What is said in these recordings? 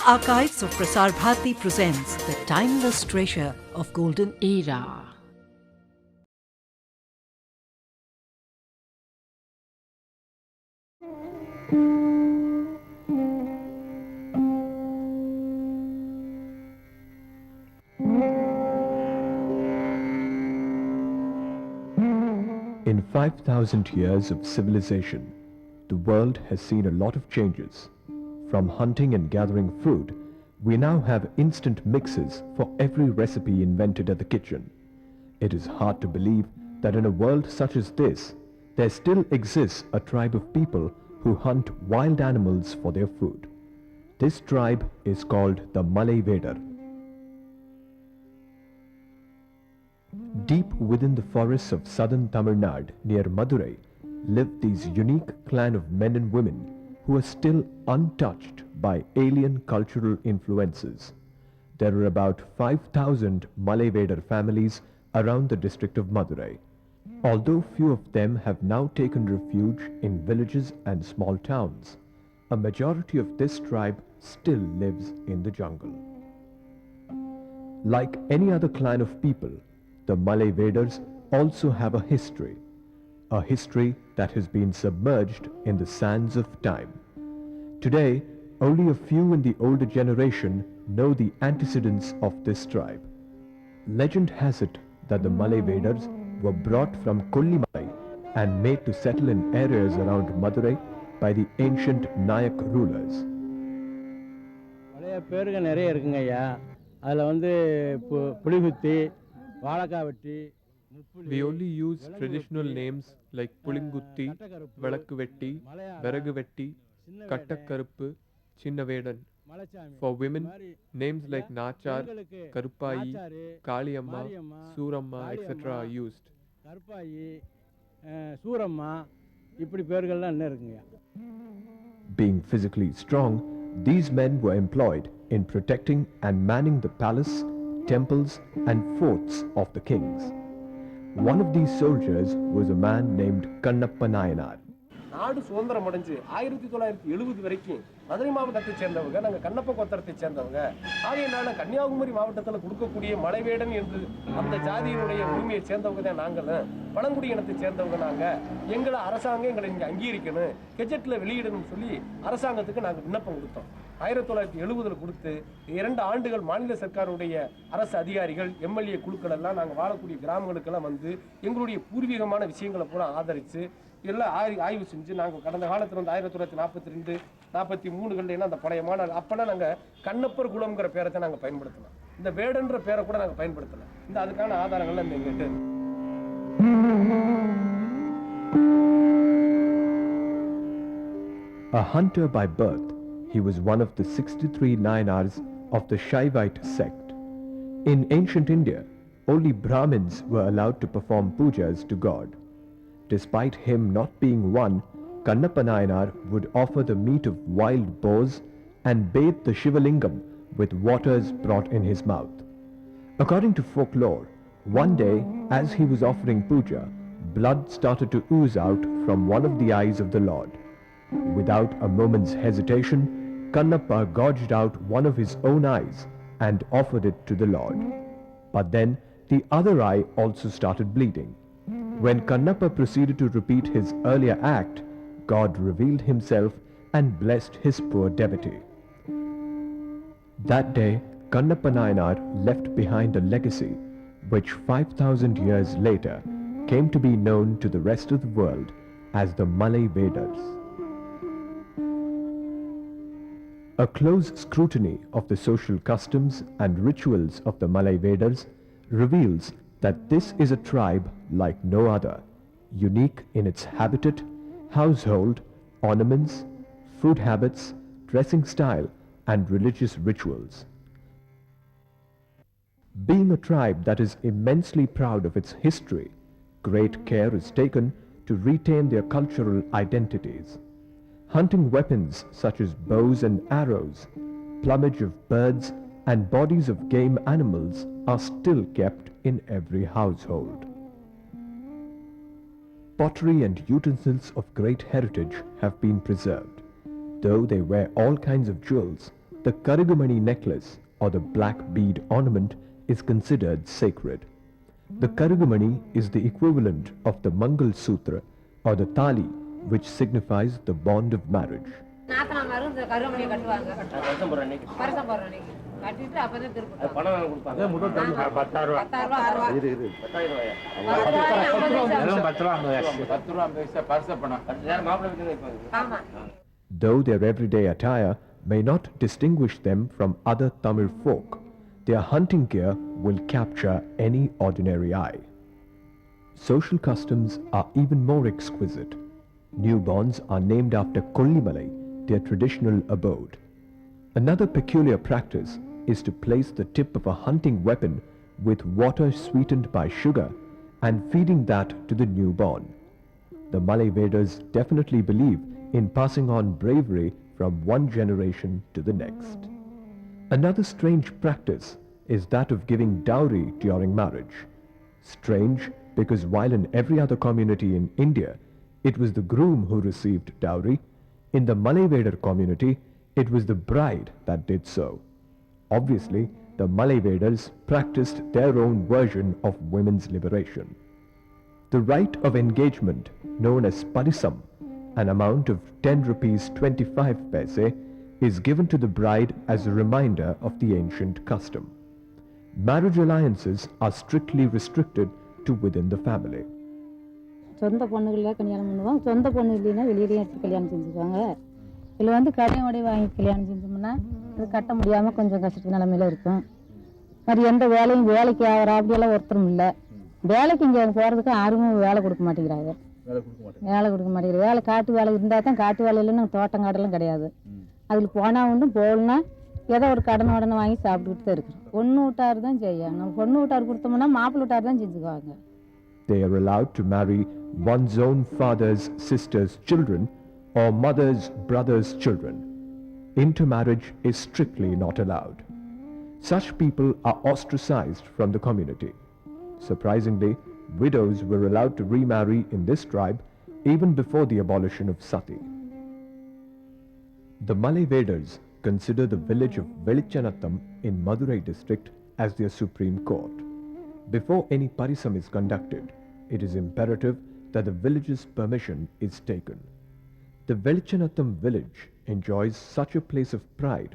Archives of Prasar Bharati presents the timeless treasure of golden era. In 5,000 years of civilization, the world has seen a lot of changes. From hunting and gathering food, we now have instant mixes for every recipe invented at the kitchen. It is hard to believe that in a world such as this, there still exists a tribe of people who hunt wild animals for their food. This tribe is called the Malai Vedan. Deep within the forests of southern Tamil Nadu near Madurai live these unique clan of men and women who are still untouched by alien cultural influences. There are about 5,000 Malai Vedan families around the district of Madurai. Although few of them have now taken refuge in villages and small towns, a majority of this tribe still lives in the jungle. Like any other clan of people, the Malai Vedans also have a history that has been submerged in the sands of time. Today, only a few in the older generation know the antecedents of this tribe. Legend has it that the Malai Vedans were brought from Koliam and made to settle in areas around Madurai by the ancient Nayak rulers. நிறைய இருக்குங்க ஐயா. அதுல வந்து புலிகுத்தி வாழைக்காவட்டி. We only use traditional names like Pulingutti, Valakkuvetti, Veraguvetti, Kattakkaruppu, Chinnavedan. For women, names like Nachar, Karuppayi, Kaliyamma, Sooramma, etc. are used. Karuppayi, சூரம்மா இப்படி பேர்கள்லாம் என்ன இருக்குங்க. Being physically strong, these men were employed in protecting and manning the palace, temples and forts of the kings. One of these soldiers was a man named Kannappa Nayanar. நாடு சுதந்திரம் அடைஞ்சு 1970 வரைக்கும் மதுரை மாவட்டத்தை சேர்ந்தவங்க, நாங்கள் கண்ணப்ப கோத்திரத்தை சேர்ந்தவங்க. ஆகையினால கன்னியாகுமரி மாவட்டத்தில் கொடுக்கக்கூடிய மலைவேடன் என்று அந்த ஜாதியினுடைய உரிமையை சேர்ந்தவங்க தான் நாங்களும். பழங்குடி இனத்தை சேர்ந்தவங்க நாங்கள். எங்களை அரசாங்கம் எங்களை இங்கே அங்கீகரிக்கணும், கெஜெட்டில் வெளியிடணும்னு சொல்லி அரசாங்கத்துக்கு நாங்கள் விண்ணப்பம் கொடுத்தோம். 1970 கொடுத்து 2 ஆண்டுகள் மாநில சர்க்காருடைய அரசு அதிகாரிகள், எம்எல்ஏ குழுக்கள் எல்லாம் நாங்கள் வாழக்கூடிய கிராமங்களுக்கெல்லாம் வந்து எங்களுடைய பூர்வீகமான விஷயங்களை பூரா ஆதரித்து எல்லாம் ஆய்வு செஞ்சு நாங்கள் கடந்த காலத்தில் வந்து 1942, 43 அந்த பழையமான அப்போனா நாங்கள் கண்ணப்பர் குலம்ங்கிற பேரை தான் நாங்கள் பயன்படுத்தலாம். இந்த வேடன்ற பேரை கூட நாங்கள் பயன்படுத்தலாம். இந்த அதுக்கான ஆதாரங்கள்லாம் இந்த எங்கிட்ட. A hunter by birth, he was one of the 63 Nayanars of the Shaivite sect. In ancient India, only Brahmins were allowed to perform pujas to God. Despite him not being one, Kannappa Nayanar would offer the meat of wild boars and bathe the Shivalingam with waters brought in his mouth. According to folklore, one day as he was offering puja, blood started to ooze out from one of the eyes of the Lord. Without a moment's hesitation, Kannappa gouged out one of his own eyes and offered it to the Lord. But then the other eye also started bleeding. When Kannappa proceeded to repeat his earlier act, God revealed himself and blessed his poor devotee. That day, Kannappa Nayanar left behind a legacy which 5,000 years later came to be known to the rest of the world as the Malai Vedans. A close scrutiny of the social customs and rituals of the Malai Vedans reveals that this is a tribe like no other, unique in its habitat, household, ornaments, food habits, dressing style, and religious rituals. Being a tribe that is immensely proud of its history, great care is taken to retain their cultural identities. Hunting weapons such as bows and arrows, plumage of birds, and bodies of game animals are still kept in every household. Pottery and utensils of great heritage have been preserved. Though they wear all kinds of jewels, the Karugumani necklace or the black bead ornament is considered sacred. The Karugumani is the equivalent of the Mangal Sutra or the Tali, which signifies the bond of marriage. Though their everyday attire may not distinguish them from other Tamil folk, their hunting gear will capture any ordinary eye. Social customs are even more exquisite. Newborns are named after Kollimalai, their traditional abode. Another peculiar practice is to place the tip of a hunting weapon with water sweetened by sugar and feeding that to the newborn. The Malai Vedas definitely believe in passing on bravery from one generation to the next. Another strange practice is that of giving dowry during marriage. Strange because while in every other community in India, it was the groom who received dowry, in the Malai Vedar community, it was the bride that did so. Obviously, the Malai Vedas practiced their own version of women's liberation. The rite of engagement, known as parisam, an amount of 10 rupees 25 paise, is given to the bride as a reminder of the ancient custom. Marriage alliances are strictly restricted to within the family. சொந்த பொண்ணுகள கல்யாணம் பண்ணுவாங்க, சொந்த பொண்ணு இல்லைன்னா வெளியிலேயே எடுத்து கல்யாணம் செஞ்சுக்குவாங்க. இதில் வந்து கடையோடய வாங்கி கல்யாணம் செஞ்சோம்னா அது கட்ட முடியாமல் கொஞ்சம் கஷ்டத்து நிலமையில இருக்கும். அது எந்த வேலையும் வேலைக்கு ஆகிற அப்படியெல்லாம் ஒருத்தரும் இல்லை. வேலைக்கு இங்கே போகிறதுக்கு யாருமே வேலை கொடுக்க மாட்டேங்கிறாங்க. வேலை கொடுக்க மாட்டேங்கிறாங்க. வேலை காட்டு வேலை இருந்தால் தான், காட்டு வேலை இல்லைன்னா தோட்டம் காடெல்லாம் கிடையாது. அதில் போனால் ஒன்றும் போகலன்னா ஏதோ ஒரு கடன் உடனே வாங்கி சாப்பிட்டுக்கிட்டு தான் இருக்கிறோம். பொண்ணு வீட்டார் தான் செய்யணும். நம்ம பொண்ணு வீட்டார் கொடுத்தோம்னா மாப்பிள்ளை வீட்டார் தான் செஞ்சுக்குவாங்க. They are allowed to marry one's own father's sister's children or mother's brother's children. Intermarriage is strictly not allowed. Such people are ostracized from the community. Surprisingly, widows were allowed to remarry in this tribe even before the abolition of sati. The Malai Vedas consider the village of Velichanatham in Madurai district as their supreme court. Before any parisam is conducted, it is imperative that the village's permission is taken. The Velichanatham village enjoys such a place of pride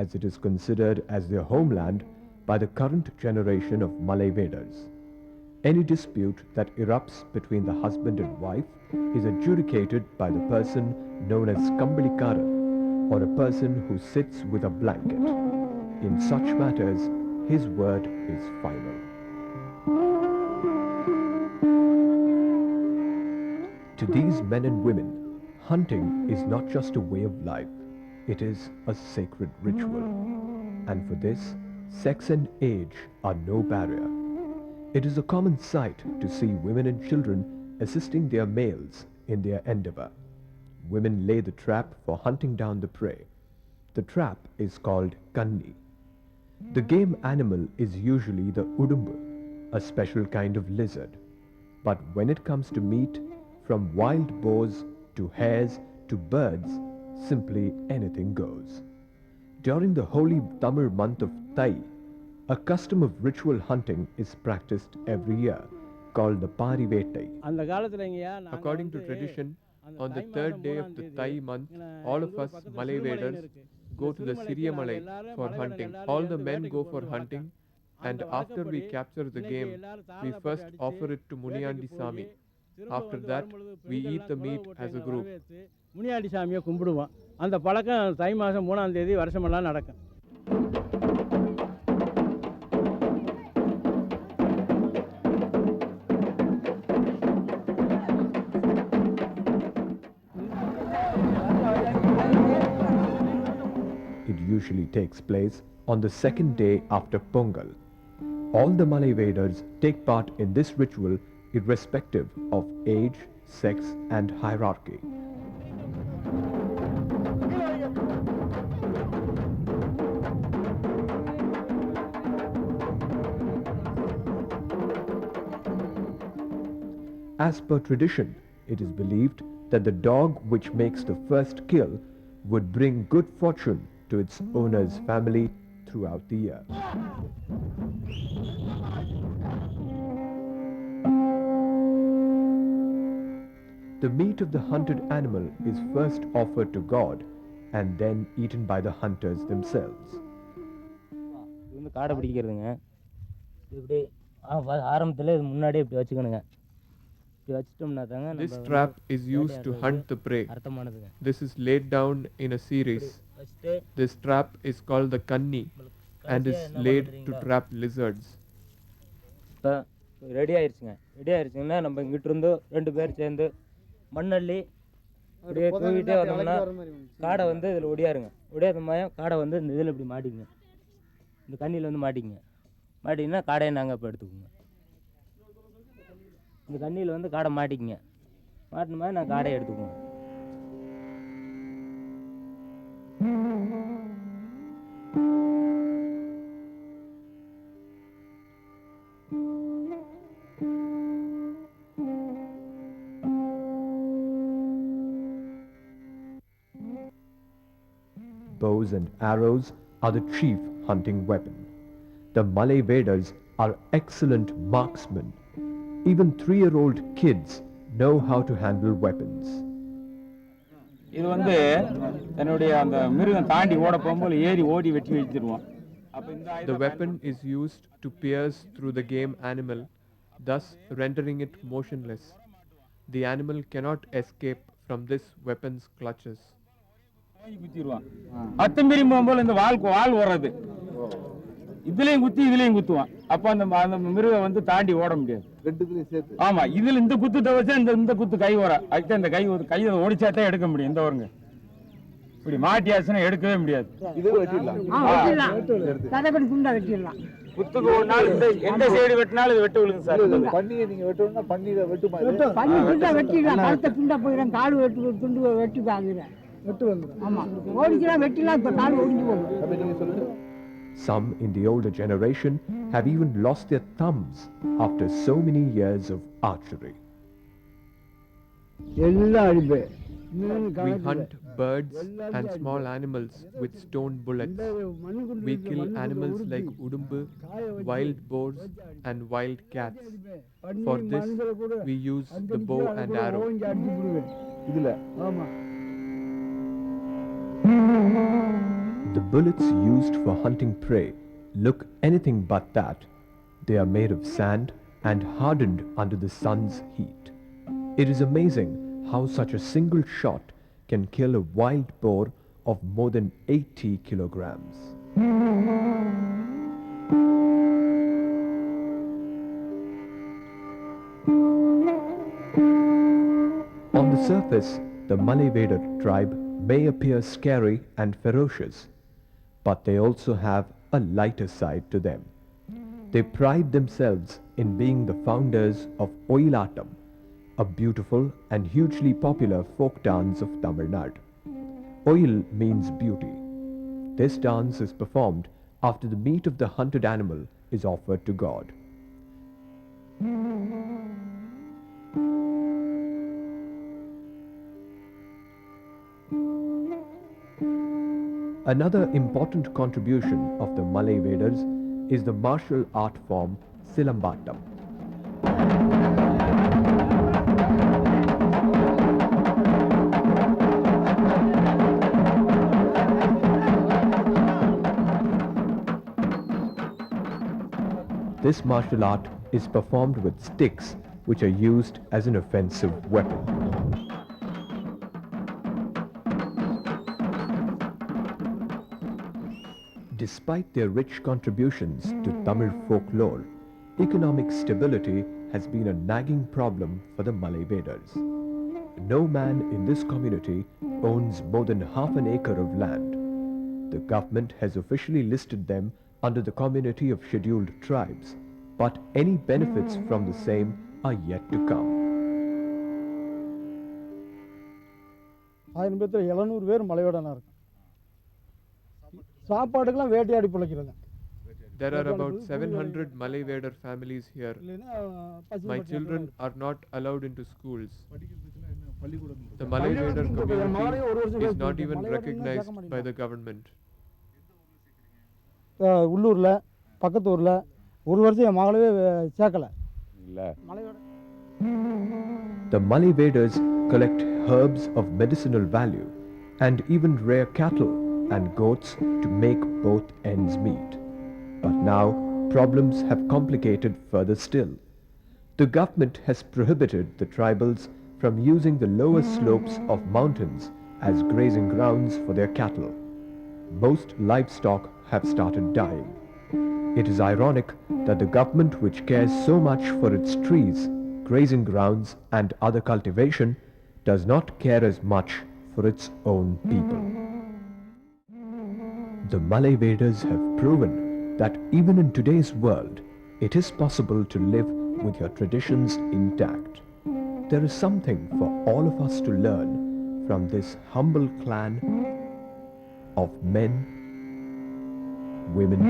as it is considered as their homeland by the current generation of Malai Vedas. Any dispute that erupts between the husband and wife is adjudicated by the person known as Kambalikara, or a person who sits with a blanket. In such matters, his word is final. To these men and women, hunting is not just a way of life, it is a sacred ritual. And for this, sex and age are no barrier. It is a common sight to see women and children assisting their males in their endeavor. Women lay the trap for hunting down the prey. The trap is called kanni. The game animal is usually the udumbu, a special kind of lizard. But when it comes to meat, from wild boars to hares to birds, simply anything goes. During the holy Tamil month of Thai, a custom of ritual hunting is practiced every year, called the Parivettai. அந்த காலத்துலங்கயா According to tradition, on the third day of the Thai month, all of us Malai Vedas go to the Siriyamalai for hunting. All the men go for hunting, and after we capture the game, we first offer it to Muniyandi Sami. After that, we eat the meat as a group. Muniyandi சாமியை கும்பிடுவோம். அந்த பழக்கம் தை மாதம் 3ஆம் தேதி வருஷமெல்லாம் நடக்கும். It usually takes place on the second day after Pongal. All the Malai Vedas take part in this ritual irrespective of age, sex and hierarchy. As per tradition, it is believed that the dog which makes the first kill would bring good fortune to its owner's family throughout the year. The meat of the hunted animal is first offered to God and then eaten by the hunters themselves. இது வந்து காடை பிடிக்கிறதுங்க. இப்படி ஆரம்பத்தில் இது முன்னாடியே இப்படி வச்சுக்கணுங்க. இப்படி வச்சிட்டோம்னா தாங்க This trap is used to hunt the prey. அர்த்தமானதுங்க. This is laid down in a series. This trap is called the kanni and is laid to trap lizards. இப்போ ரெடி ஆயிடுச்சுங்க. ரெடி ஆயிடுச்சுங்கன்னா நம்ம இங்கிட்டு இருந்து 2 பேர் சேர்ந்து மண்ணள்ளி அப்படியே தூக்கிட்டே வந்தோம்னா காடை வந்து இதில் ஒடியாருங்க. ஒடியாத மாதிரி காடை வந்து இந்த இதில் இப்படி மாட்டிக்குங்க. இந்த கண்ணியில் வந்து மாட்டிக்குங்க. மாட்டிங்கன்னா காடையை நாங்கள் இப்போ எடுத்துக்கோங்க. இந்த கண்ணியில் வந்து காடை மாட்டிக்குங்க. மாட்டின மாதிரி நான் காடையை எடுத்துக்குவோம். Bows and arrows are the chief hunting weapon. The Malai Vedas are excellent marksmen. Even 3-year-old kids know how to handle weapons. இது வந்து தன்னுடைய அந்த மிருகம் தாண்டி ஓட போகும்போது ஏறி ஓடி வெட்டி வச்சிருவோம். The weapon is used to pierce through the game animal, thus rendering it motionless. The animal cannot escape from this weapon's clutches. குத்திடுவான். அத்துமீறி போகும்போது இந்த வால் ஓடுறது இதுலயும் குத்தி இதுலயும் குத்துவான். அப்ப அந்த மிருகம் வந்து தாண்டி ஓட முடியாது. ரெண்டுத்துலயும் சேர்த்து. ஆமா, இதுல இந்த குத்து தவிர இந்த குத்து கை வர அதுக்கு இந்த கையை ஒடிச்சாதான் எடுக்க முடியும். இந்த வருங்க இப்படி மாட்டியாச்சுன்னா எடுக்கவே முடியாது. இது வெட்டிடலாம். குத்துக்கு ஒரு நாள் எந்த சைடு வெட்டினாலும் இது வெட்டு விழுங்க சார். பண்ணியை நீங்க வெட்டணும்னா பண்ணியில வெட்டிடலாம். கழுத்தை துண்டா போயிடும். காடு வெட்டு துண்டு வெட்டி பாக்குறேன். Some in the older generation have even lost their thumbs after so many years of archery. We hunt birds and small animals with stone bullets. We kill animals like udumbu, wild boars and wild cats. For this, we use the bow and arrow. The bullets used for hunting prey look anything but that. They are made of sand and hardened under the sun's heat. It is amazing how such a single shot can kill a wild boar of more than 80 kilograms. On the surface, the Malai Vedan tribe may appear scary and ferocious, but they also have a lighter side to them. They pride themselves in being the founders of Oyilatam, a beautiful and hugely popular folk dance of Tamil Nadu. Oyil means beauty. This dance is performed after the meat of the hunted animal is offered to God. Another important contribution of the Malai Vedas is the martial art form Silambatam. This martial art is performed with sticks which are used as an offensive weapon. Despite their rich contributions to Tamil folklore, economic stability has been a nagging problem for the Malai Vedas. No man in this community owns more than half an acre of land. The government has officially listed them under the community of scheduled tribes, but any benefits from the same are yet to come. 1000 பேர்த்துல 700 பேர் மலையோடனா இருக்கு. சாப்பாடுக்கெல்லாம் வேட்டையாடி பிழைக்கிறது. There are about 700 Malai Vedan families here. My children are not allowed into schools. The Malai Vedan community is not even recognized by the government. உள்ளூரில் பக்கத்து ஊரில் ஒரு வருஷம் என் மகளவே சேர்க்கலை இல்லை. The Malai Vedas collect herbs of medicinal value and even rear cattle and goats to make both ends meet. But now problems have complicated further still. The government has prohibited the tribals from using the lower slopes of mountains as grazing grounds for their cattle. Most livestock have started dying. It is ironic that the government, which cares so much for its trees, grazing grounds and other cultivation, does not care as much for its own people. The Malai Vedas have proven that even in today's world, it is possible to live with your traditions intact. There is something for all of us to learn from this humble clan of men, women,